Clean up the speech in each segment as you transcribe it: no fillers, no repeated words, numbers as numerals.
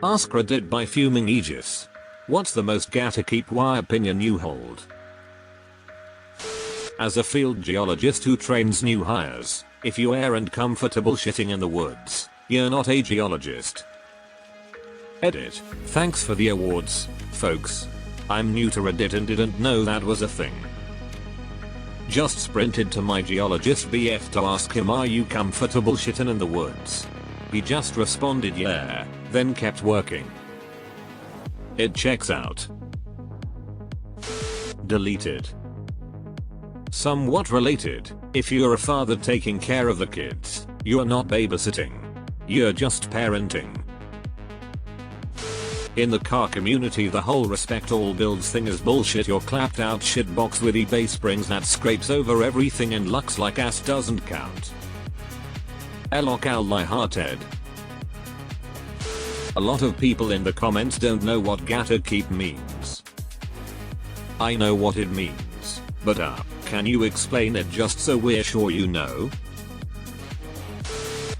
AskReddit by Fuming Aegis. What's the most gatekeepy opinion you hold? As a field geologist who trains new hires, if you aren't comfortable shitting in the woods, you're not a geologist. Edit. Thanks for the awards, folks. I'm new to Reddit and didn't know that was a thing. Just sprinted to my geologist BF to ask him, are you comfortable shitting in the woods? He just responded yeah, then kept working. It checks out. Deleted. Somewhat related, if you're a father taking care of the kids, you're not babysitting. You're just parenting. In the car community, the whole respect all builds thing is bullshit. Your clapped out shitbox with eBay springs that scrapes over everything and looks like ass doesn't count. Elokal lighthearted. A lot of people in the comments don't know what gatekeep means. I know what it means, but can you explain it just so we're sure you know?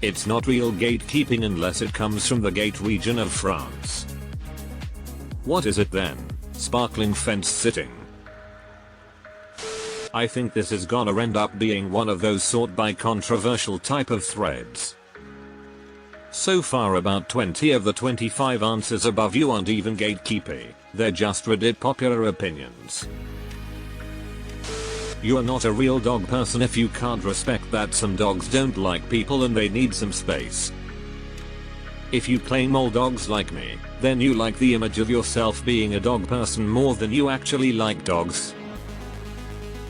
It's not real gatekeeping unless it comes from the Gate region of France. What is it then? Sparkling fence sitting? I think this is gonna end up being one of those sort by controversial type of threads. So far about 20 of the 25 answers above you aren't even gatekeepy, they're just Reddit popular opinions. You're not a real dog person if you can't respect that some dogs don't like people and they need some space. If you claim all dogs like me, then you like the image of yourself being a dog person more than you actually like dogs.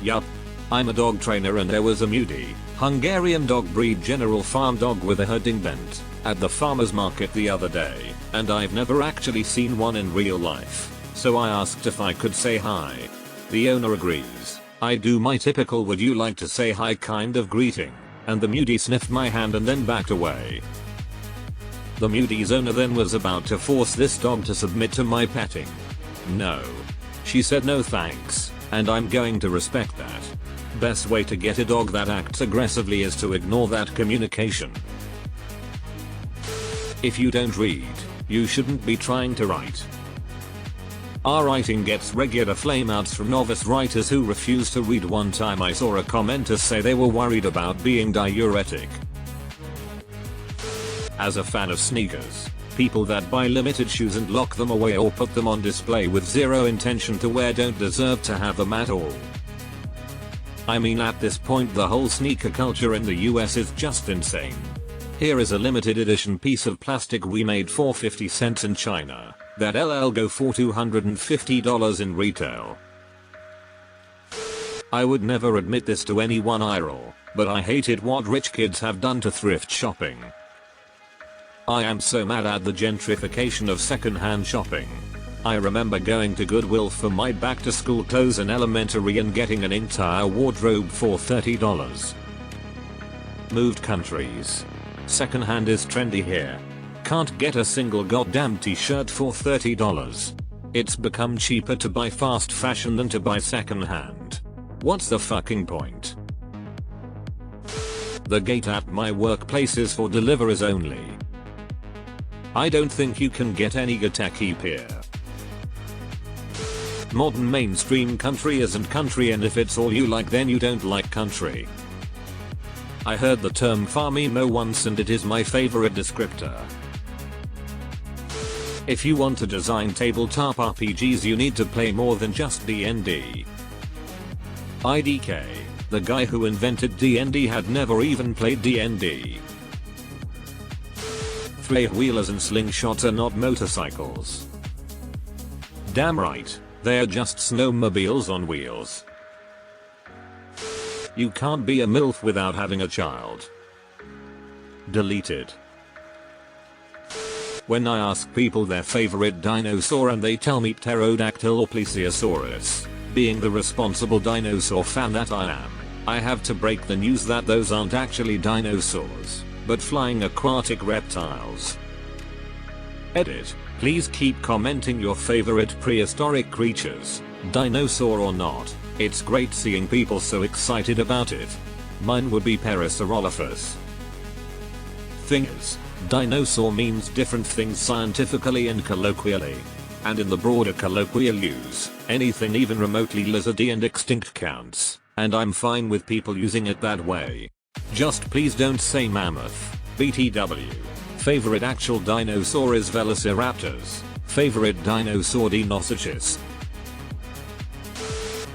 Yup. I'm a dog trainer and there was a Moody, Hungarian dog breed general farm dog with a herding bent at the farmer's market the other day, and I've never actually seen one in real life, so I asked if I could say hi. The owner agrees. I do my typical would you like to say hi kind of greeting, and the Moody sniffed my hand and then backed away. The Moody's owner then was about to force this dog to submit to my petting. No. She said no thanks, and I'm going to respect that. Best way to get a dog that acts aggressively is to ignore that communication. If you don't read, you shouldn't be trying to write. Our writing gets regular flameouts from novice writers who refuse to read. One time I saw a commenter say they were worried about being diuretic. As a fan of sneakers, people that buy limited shoes and lock them away or put them on display with zero intention to wear don't deserve to have them at all. I mean, at this point the whole sneaker culture in the US is just insane. Here is a limited edition piece of plastic we made for 50 cents in China that LL go for $250 in retail. I would never admit this to anyone IRL, but I hated what rich kids have done to thrift shopping. I am so mad at the gentrification of secondhand shopping. I remember going to Goodwill for my back to school clothes in elementary and getting an entire wardrobe for $30. Moved countries. Secondhand is trendy here. Can't get a single goddamn t-shirt for $30. It's become cheaper to buy fast fashion than to buy secondhand. What's the fucking point? The gate at my workplace is for deliverers only. I don't think you can get any gatekeep here. Modern mainstream country isn't country, and if it's all you like then you don't like country. I heard the term farm emo once and it is my favorite descriptor. If you want to design tabletop RPGs you need to play more than just D&D. IDK, the guy who invented D&D had never even played D&D. Three-wheelers and slingshots are not motorcycles. Damn right, they're just snowmobiles on wheels. You can't be a MILF without having a child. Deleted. When I ask people their favorite dinosaur and they tell me pterodactyl or plesiosaurus, being the responsible dinosaur fan that I am, I have to break the news that those aren't actually dinosaurs, but flying aquatic reptiles. Edit. Please keep commenting your favorite prehistoric creatures, dinosaur or not. It's great seeing people so excited about it. Mine would be Parasaurolophus. Thing is, Dinosaur means different things scientifically and colloquially. And in the broader colloquial use, anything even remotely lizardy and extinct counts, and I'm fine with people using it that way. Just please don't say mammoth. BTW. Favorite actual dinosaur is velociraptors. Favorite dinosaur Deinonychus.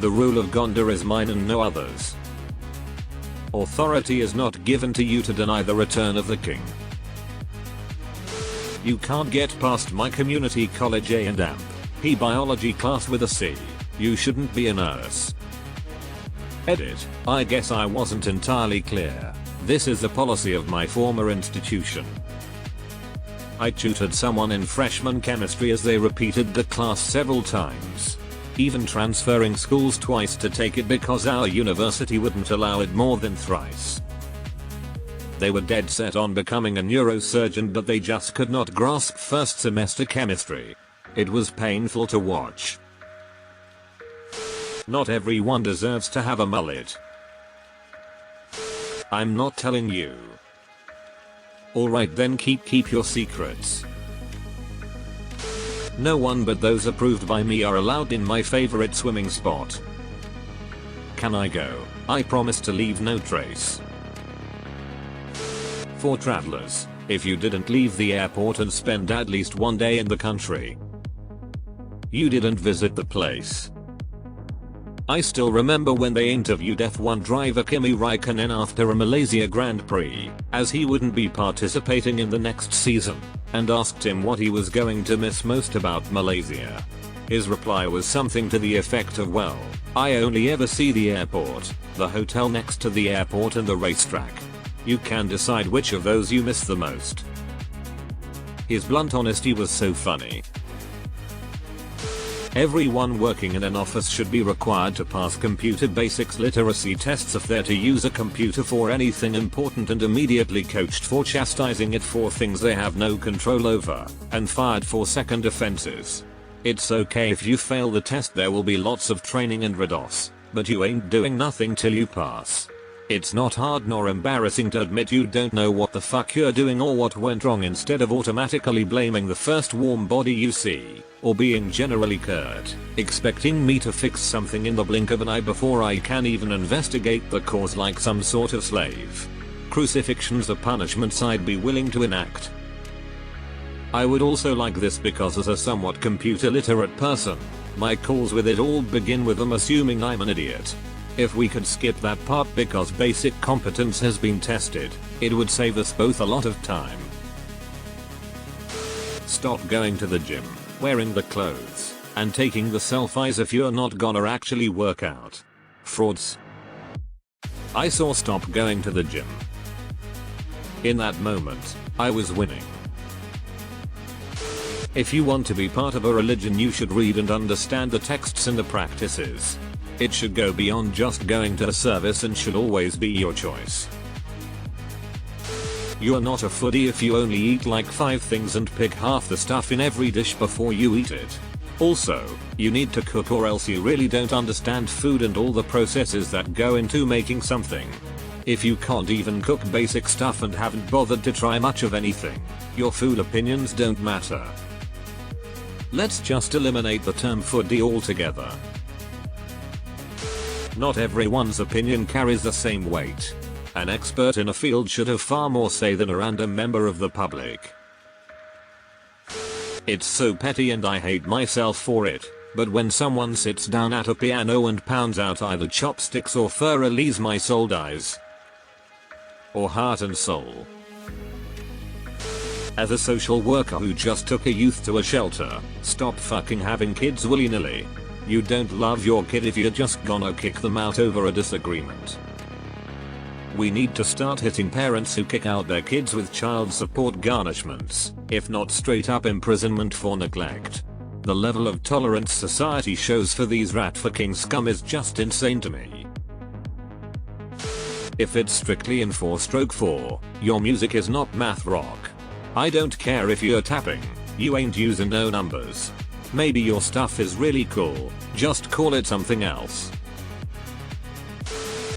The rule of Gondor is mine and no others. Authority is not given to you to deny the return of the king. You can't get past my community college A&P biology class with a C. You shouldn't be a nurse. Edit. I guess I wasn't entirely clear. This is the policy of my former institution. I tutored someone in freshman chemistry as they repeated the class several times. Even transferring schools twice to take it because our university wouldn't allow it more than thrice. They were dead set on becoming a neurosurgeon, but they just could not grasp first semester chemistry. It was painful to watch. Not everyone deserves to have a mullet. I'm not telling you. Alright then, keep your secrets. No one but those approved by me are allowed in my favorite swimming spot. Can I go? I promise to leave no trace. For travelers, if you didn't leave the airport and spend at least one day in the country, you didn't visit the place. I still remember when they interviewed F1 driver Kimi Raikkonen after a Malaysia Grand Prix, as he wouldn't be participating in the next season, and asked him what he was going to miss most about Malaysia. His reply was something to the effect of, well, I only ever see the airport, the hotel next to the airport and the racetrack. You can decide which of those you miss the most. His blunt honesty was so funny. Everyone working in an office should be required to pass computer basics literacy tests if they're to use a computer for anything important, and immediately coached for chastising it for things they have no control over, and fired for second offenses. It's okay if you fail the test, there will be lots of training and redos, but you ain't doing nothing till you pass. It's not hard nor embarrassing to admit you don't know what the fuck you're doing or what went wrong, instead of automatically blaming the first warm body you see, or being generally curt, expecting me to fix something in the blink of an eye before I can even investigate the cause like some sort of slave. Crucifixion's the punishments I'd be willing to enact. I would also like this because as a somewhat computer literate person, my calls with it all begin with them assuming I'm an idiot. If we could skip that part because basic competence has been tested, it would save us both a lot of time. Stop going to the gym, wearing the clothes, and taking the selfies if you're not gonna actually work out. Frauds. I saw stop going to the gym. In that moment, I was winning. If you want to be part of a religion, you should read and understand the texts and the practices. It should go beyond just going to a service and should always be your choice. You're not a foodie if you only eat like 5 things and pick half the stuff in every dish before you eat it. Also, you need to cook or else you really don't understand food and all the processes that go into making something. If you can't even cook basic stuff and haven't bothered to try much of anything, your food opinions don't matter. Let's just eliminate the term foodie altogether. Not everyone's opinion carries the same weight. An expert in a field should have far more say than a random member of the public. It's so petty and I hate myself for it, but when someone sits down at a piano and pounds out either chopsticks or fur release, my soul dies. Or heart and soul. As a social worker who just took a youth to a shelter, stop fucking having kids willy-nilly. You don't love your kid if you're just gonna kick them out over a disagreement. We need to start hitting parents who kick out their kids with child support garnishments, if not straight up imprisonment for neglect. The level of tolerance society shows for these rat-fucking scum is just insane to me. If it's strictly in 4/4, your music is not math rock. I don't care if you're tapping, you ain't using no numbers. Maybe your stuff is really cool, just call it something else.